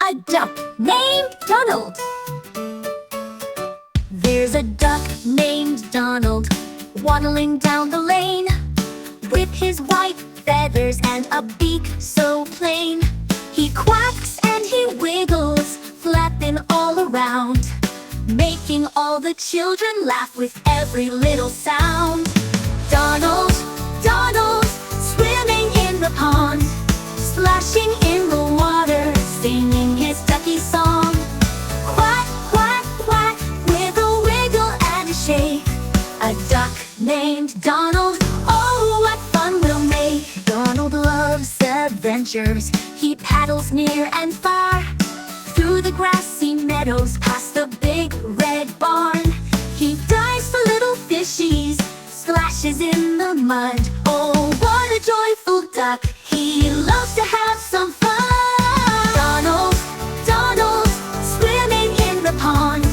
a duck named Donald. There's a duck named Donald waddling down the lane with his white feathers and a beak so plain. He quacks and he wiggles, flapping all around, making all the children laugh with every little sound. Donald, Donald, swimming in the pond, splashing in the water, singing his ducky song. Quack, quack, quack, with a wiggle and a shake, a duck named Donald, oh what fun we'll make. Donald loves adventures, he paddles near and far, through the grassy meadows, past the big red barn. He dives for little fishies, splashes in the mud, oh what a joyful duck, he loves to have some fun. Donald, Donald, swimming in the pond,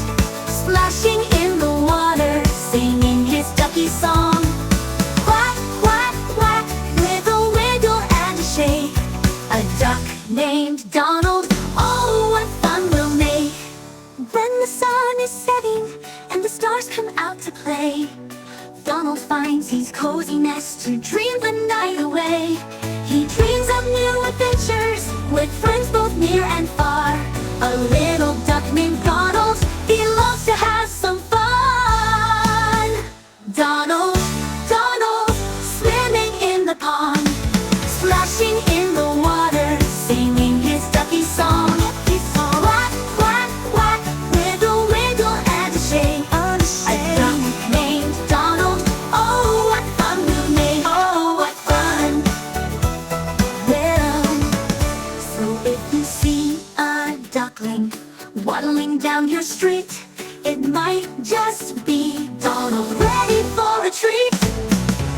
splashing in the water, singing his ducky song. Quack, quack, quack, with a wiggle and a shake, a duck named Donald, oh what fun we'll make. When the sun is setting and the stars come out to play, Donald finds his cozy nest to dream the night away. He dreams of new adventures with friends both near and far. A little duck named Donald, he loves to have some fun. Donald, Donald, swimming in the pond, splashing in the water, singing his ducky song. Quack, quack, quack, with a wiggle and a shake, a duck named Donald, oh what fun we'll make, oh what fun. Well, so if you see a duckling waddling down your street, it might just be Donald ready for a treat.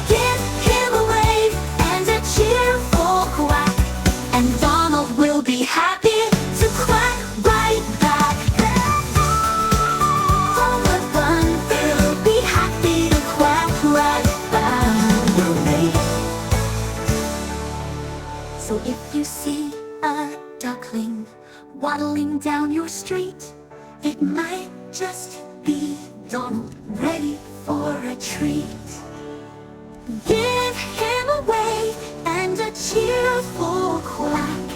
Give him a wave and a cheerful quack, and Donald will be happy to quack right back. Oh, what fun it'll be, happy to quack right back. So if you see a duckling waddling down your street, it might just be Donald ready for a treat. Give him a wave and a cheerful quack,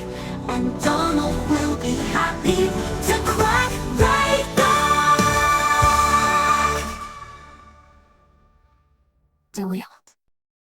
and Donald will be happy to quack right back. Do we